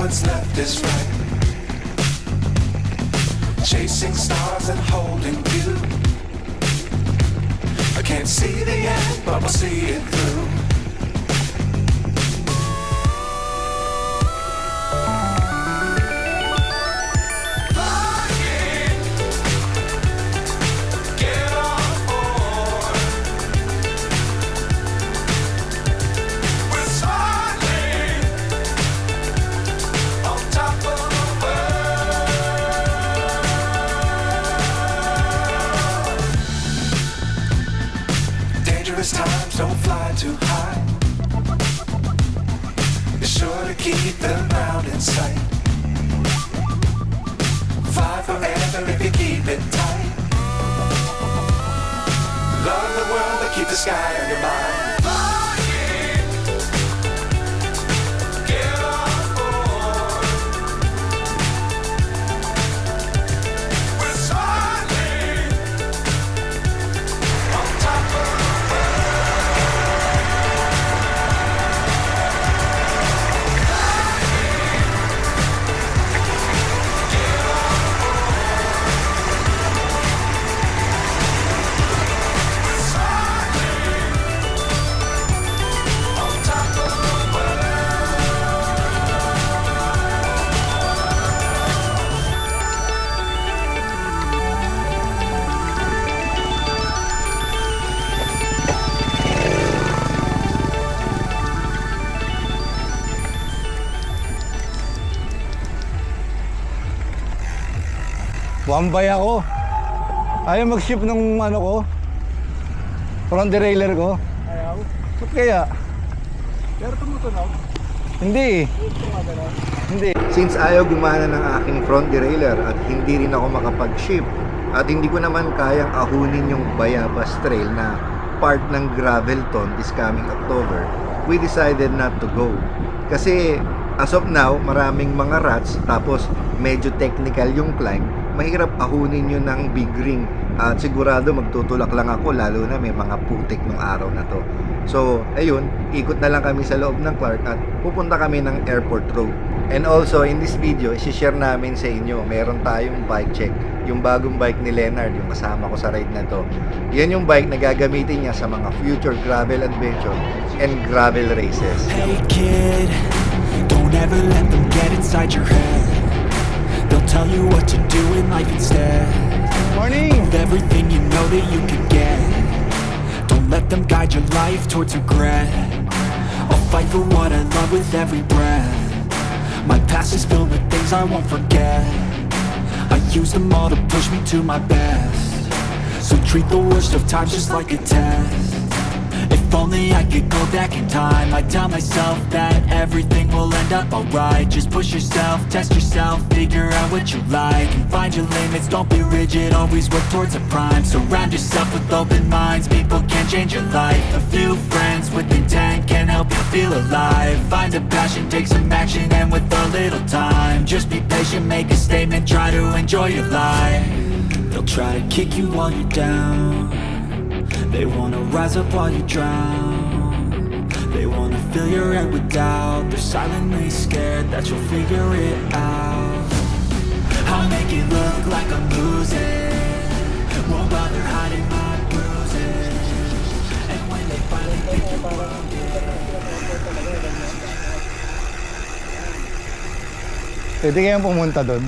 what's left is right. Chasing stars and holding you. I can't see the end, but we'll see it through. Times don't fly too high. Be sure to keep the ground in sight. Fly forever if you keep it tight. Love the world but keep the sky on your mind. Wambay ako. Ayaw mag-ship ng ano ko, front derailleur ko. Ayaw? Ba't kaya? Pero tumutunog? Hindi. Hindi. Since ayaw gumana ng aking front derailleur at hindi rin ako makapag-ship at hindi ko naman kayang ahunin yung Bayabas Trail na part ng Gravelton this coming October, we decided not to go. Kasi as of now, maraming mga ruts, tapos medyo technical yung climb. Mahirap ahunin yun ng big ring at sigurado magtutulak lang ako, lalo na may mga putik nung araw na to. So ayun, ikot na lang kami sa loob ng Clark at pupunta kami ng Airport Road. And also in this video, isi-share namin sa inyo, meron tayong bike check, yung bagong bike ni Leonard, yung kasama ko sa ride na to. Yan yung bike na gagamitin niya sa mga future gravel adventure and gravel races. Hey kid, don't ever let them get inside your head. They'll tell you what to do in life instead. Morning! Of everything you know that you could get. Don't let them guide your life towards regret. I'll fight for what I love with every breath. My past is filled with things I won't forget. I use them all to push me to my best. So treat the worst of times just like a test. If only I could go back in time, I'd tell myself that everything will end up alright. Just push yourself, test yourself, figure out what you like, and find your limits, don't be rigid, always work towards a prime. Surround yourself with open minds, people can change your life. A few friends with intent can help you feel alive. Find a passion, take some action, and with a little time, just be patient, make a statement, try to enjoy your life. They'll try to kick you while you're down. They wanna rise up while you drown. They wanna fill your head with doubt. They're silently scared that you'll figure it out. I'll make it look like I'm losing. Won't bother hiding my bruises. And when they finally think you're broken, Pwede kayang pumunta doon.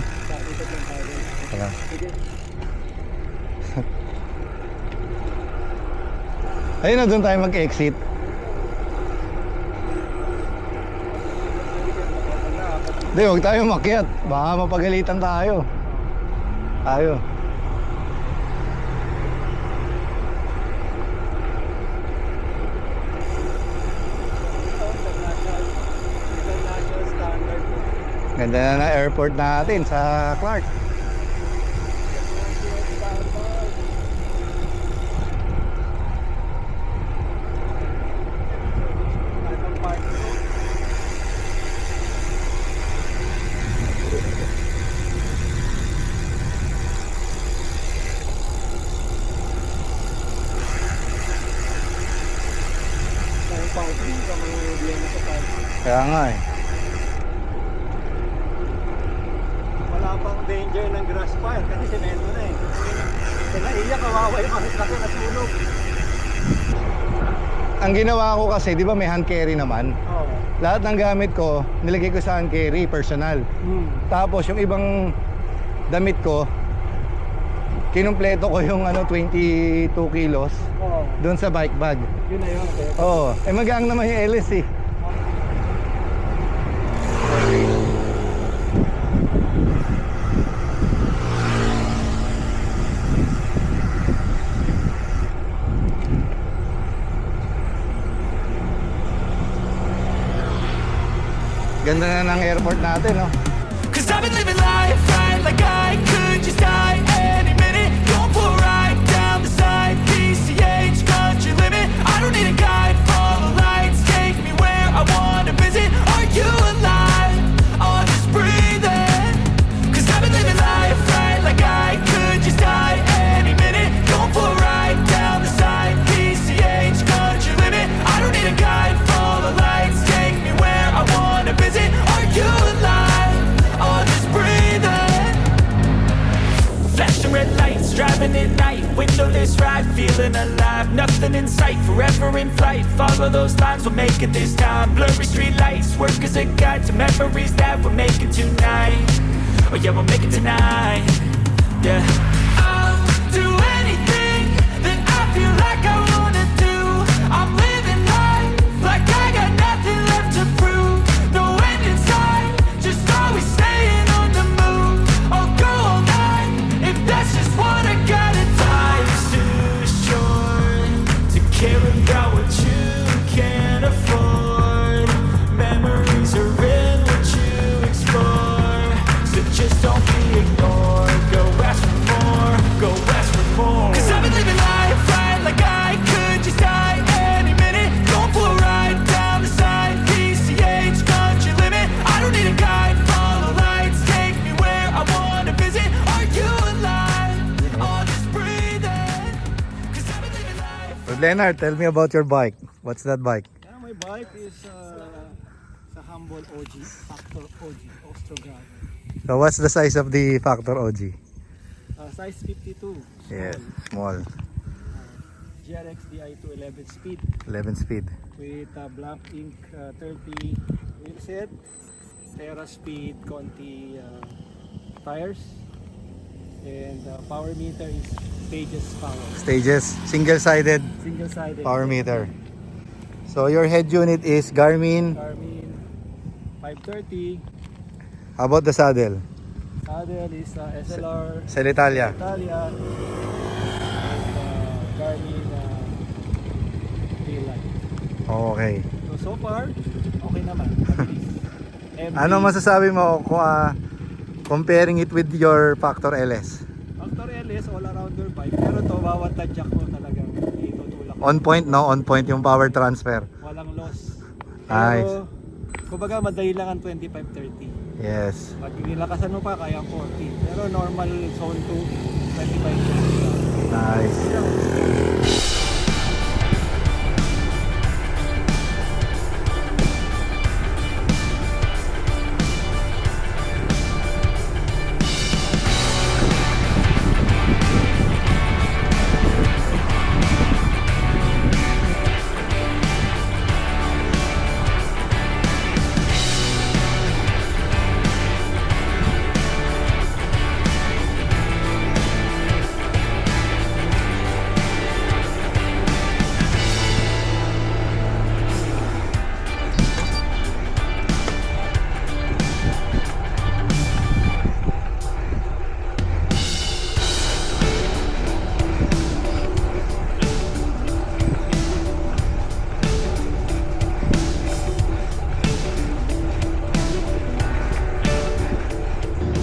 Tara. Ayun na, doon tayo mag-exit. Hindi, huwag tayo makyat. Baka mapagalitan tayo. Tayo. Ganda na na airport natin sa Clark. Kaya nga eh. pang danger ng grass fire kasi semento na eh. Sa naiya, kawawa yung kasi natulog. Ang ginawa ko kasi, di ba may hand carry naman? Oo. Lahat ng gamit ko, nilagay ko sa hand carry, personal. Tapos yung ibang damit ko, kinumpleto ko yung 22 kilos Oo. doon sa bike bag. Yun na yun. Okay. Oo, magaan naman yung LS eh. Ganda na ng airport natin, no? Cause I've been living life right like I could just die any minute. Going for a ride down the side, PCH country limit. I don't need a guide, follow lights, take me where I wanna visit. Are you alive? Or just breathing? Cause I've been living life right like I could just die any minute. Going for a ride down the side, PCH country limit. I don't need a guide, follow lights, take me where I wanna visit. Are you alive? Or just breathing? Flashing red lights, driving at night, windowless ride, feeling alive. Nothing in sight, forever in flight. Follow those lines, we'll make it this time. Blurry street lights, work as a guide to memories that we're making tonight. Oh yeah, we'll make it tonight. Yeah. I'll do anything that I feel like I wanna do. I'm living life like I got nothing left to prove. No end in sight, just always staying on the move. I'll go all night if that's just what I gotta do. Life's too short to care about what you can't afford. Memories are in what you explore, so just don't be ignored. Go ask for more, go ask for more. Cause I've been living life right like I could just die any minute. Going for a ride down the side, PCH country limit. I don't need a guide, follow lights, take me where I wanna visit. Are you alive? Or just breathing? Cause I've been living life. Leonard, tell me about your bike. What's that bike? Yeah, my bike is sa Humble OG, Factor OG, Ostrograver. So what's the size of the Factor OG? Size 52. Yes, small. GRX Di2 11 speed 11 speed. with Blank Ink 30 wheelset, Terra Speed Conti tires, and power meter is Stages power, Stages, single-sided single-sided power meter. So your head unit is Garmin. Garmin 530. How about the saddle? Saddle is SLR Celitalia. Italia, and Garmin Daylight. Okay. So far, okay naman. Mabilis. Ano masasabi mo kung comparing it with your Factor LS? Factor LS, all-arounder bike. Pero to, bawat tadyak mo talagang itutulak. On point, no? On point yung power transfer. Walang loss. Nice. Pero, kumbaga madali lang ang 25-30. Yes. Pag nilakasan mo pa, kaya ang 40. Pero normal zone 2, 25-30. Nice.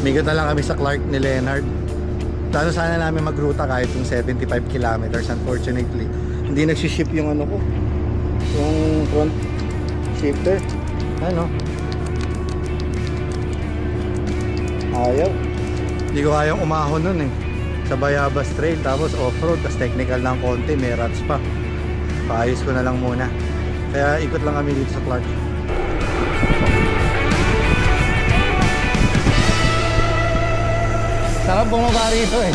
Migot na lang kami sa Clark ni Leonard. Plano sana namin magruta kahit yung 75 kilometers. Unfortunately, hindi nagsiship yung ano ko. Yung front shifter. Ano? Ayaw. Hindi ko kayang umahon nun eh. Sa Bayabas Trail, tapos off-road, tapos technical ng konti, may ruts pa. Paayos ko na lang muna. Kaya ikot lang kami dito sa Clark. Sarap bumaba rito eh.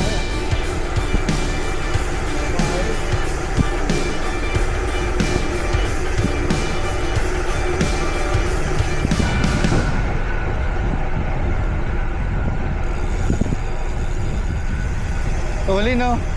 Uli no?